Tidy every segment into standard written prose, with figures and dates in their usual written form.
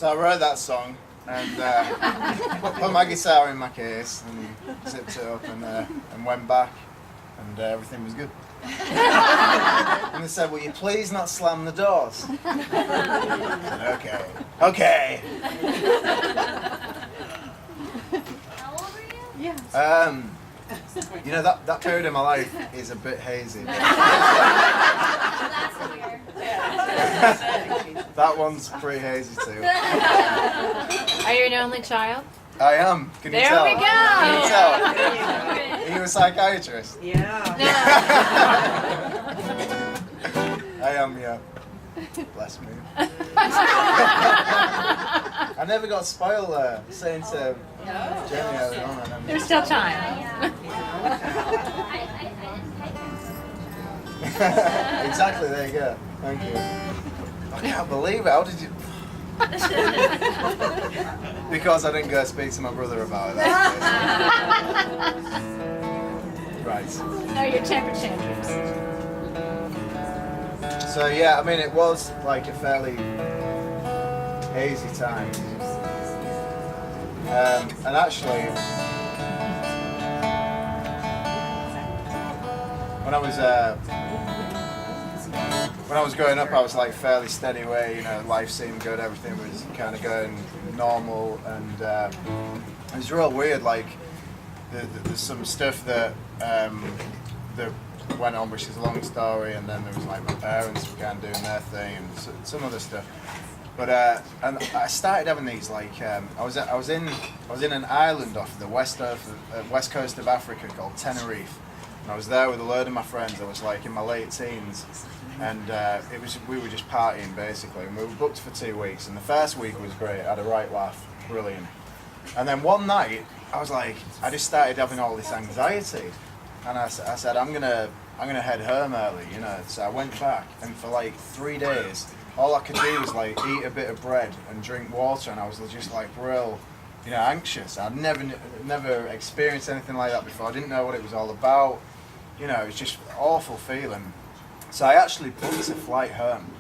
So I wrote that song and put my guitar in my case and zipped it up and went back and everything was good. And they said, "Will you please not slam the doors?" I said, okay. How old were you? Yeah. You know, that period of my life is a bit hazy. That's weird. That one's pretty hazy too. Are you an only child? I am. Can you There tell? we go. Can you tell? Are you a psychiatrist? Yeah. I am, yeah. Bless me. I never got spoiled there, saying to Jenny early on. And There's still time. Exactly, there you go. Thank you. I can't believe it. How did you... Because I didn't go speak to my brother about it. That's right. No, your temper tantrums. So yeah, I mean, it was like a fairly hazy time. And actually, when I was growing up, I was like fairly steady away. You know, life seemed good, everything was kind of going normal, and it was real weird. Like, there's some stuff that went on, which is a long story, and then there was like my parents were kind of doing their thing and some other stuff. But and I started having these like I was in an island off the west coast of Africa called Tenerife, and I was there with a load of my friends. I was like in my late teens, and we were just partying basically, and we were booked for 2 weeks. And the first week was great. I had a right laugh, brilliant. And then one night I just started having all this anxiety. And I said, I'm gonna head home early, you know. So I went back, and for like 3 days, all I could do was like eat a bit of bread and drink water, and I was just like real, you know, anxious. I'd never experienced anything like that before. I didn't know what it was all about, you know. It was just an awful feeling. So I actually booked a flight home,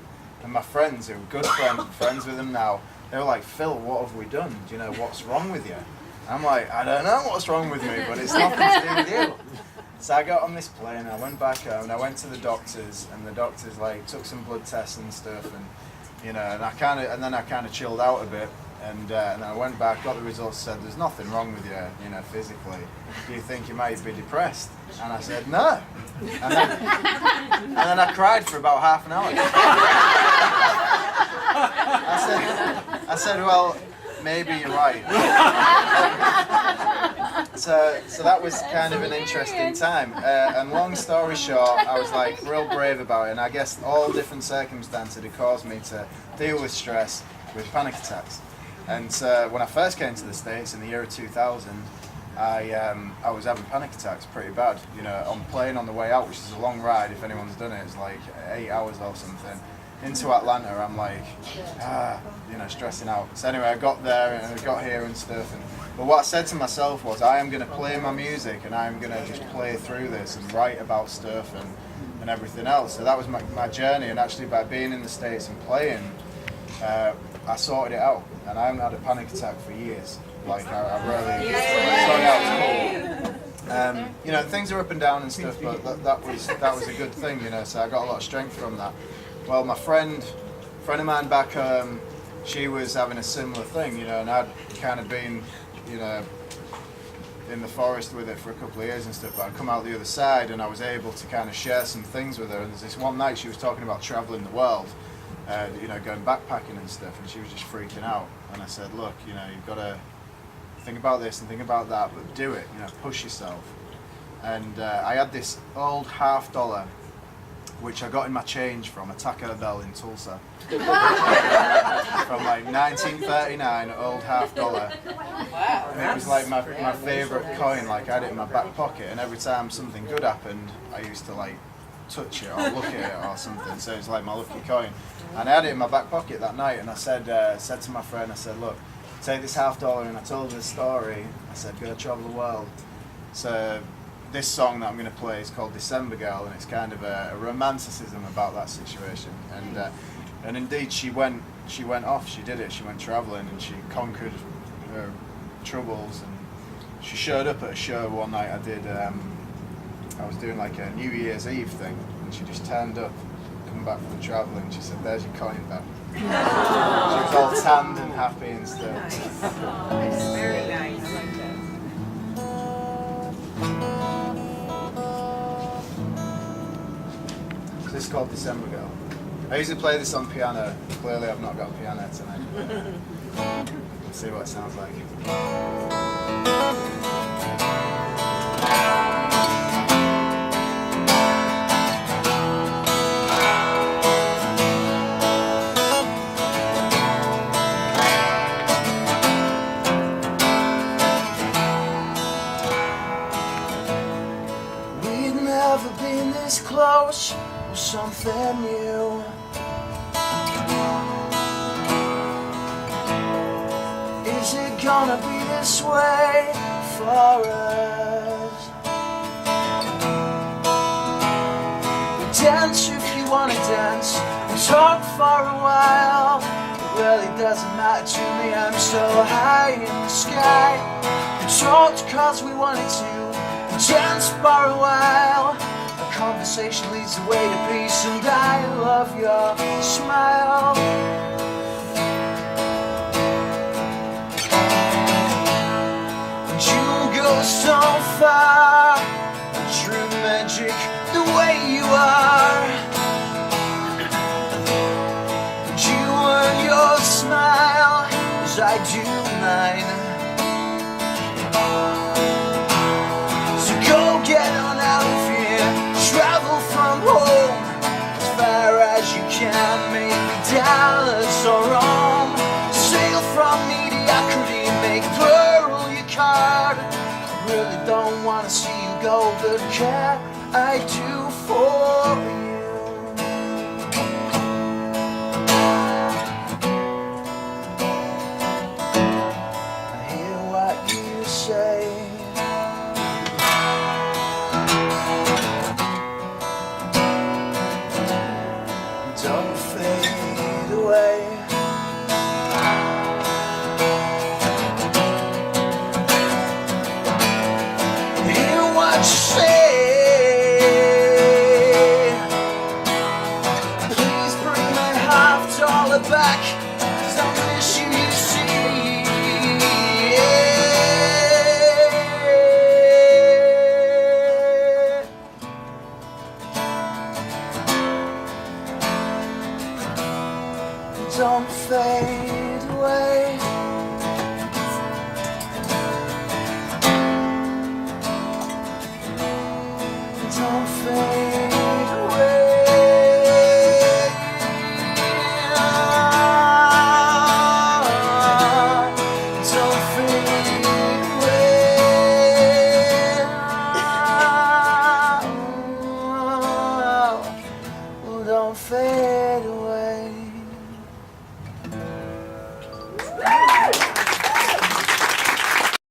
and my friends, who were good friends with them now, they were like, "Phil, what have we done? Do you know what's wrong with you?" I'm like, "I don't know what's wrong with me, but it's nothing to do with you." So I got on this plane, I went back home, and I went to the doctors, and the doctors like took some blood tests and stuff, and you know, and then I kind of chilled out a bit, and then I went back, got the results, said there's nothing wrong with you, you know, physically. Do you think you might be depressed? And I said no, and then I cried for about half an hour. I said, well, maybe you're right. So that was kind of an interesting time. And long story short, I was like real brave about it. And I guess all different circumstances had caused me to deal with stress with panic attacks. And so when I first came to the States in the year of 2000, I was having panic attacks pretty bad. You know, on plane on the way out, which is a long ride. If anyone's done it, it's like 8 hours or something. Into Atlanta, I'm like, you know, stressing out. So anyway, I got there and I got here and stuff. But what I said to myself was, I am going to play my music and I am going to just play through this and write about stuff and everything else. So that was my journey. And actually, by being in the States and playing, I sorted it out. And I haven't had a panic attack for years. Like I really sorted out. It's cool. You know, things are up and down and stuff, but that was a good thing. You know, so I got a lot of strength from that. Well, my friend of mine back home, she was having a similar thing, you know, and I'd kind of been, you know, in the forest with it for a couple of years and stuff, but I'd come out the other side and I was able to kind of share some things with her. And there's this one night she was talking about traveling the world, you know, going backpacking and stuff, and she was just freaking out. And I said, look, you know, you've got to think about this and think about that, but do it, you know, push yourself. And I had this old $50, which I got in my change from a Taco Bell in Tulsa. From like 1939, old $50. Wow. And it was like my favourite coin. Like I had it in my back pocket, and every time something good happened, I used to like touch it or look at it or something. So it's like my lucky coin. And I had it in my back pocket that night, and I said to my friend, I said, look, take this $50, and I told her the story. I said, go travel the world. So this song that I'm going to play is called December Girl, and it's kind of a romanticism about that situation. And And indeed, she went off. She did it. She went travelling, and she conquered her troubles. And she showed up at a show one night. I was doing like a New Year's Eve thing, and she just turned up, coming back from travelling. She said, "There's your coin back." She was all tanned and happy and stuff. Nice. Very nice. I like that. This is called December Girl. I usually play this on piano. Clearly I've not got a piano tonight. Let's see what it sounds like. We've never been this close. Something new. Is it gonna be this way for us? We dance if you wanna dance. We talk for a while. It really doesn't matter to me. I'm so high in the sky. We talked cause we wanted to. We danced for a while. Conversation leads the way to peace, and I love your smile. And you go so far, true magic, the way you are. And you earn your smile as I do mine. So go get on out of here. Travel from home as far as you can, maybe Dallas or Rome. Sail from mediocrity, make plural your card. I really don't want to see you go, but can I do for you? I hear what you say. Don't fade away. Hear what you say. Please bring my half dollar back, 'cause I miss you, you see. Don't fade away. Don't fade away. Don't fade away. Don't fade away.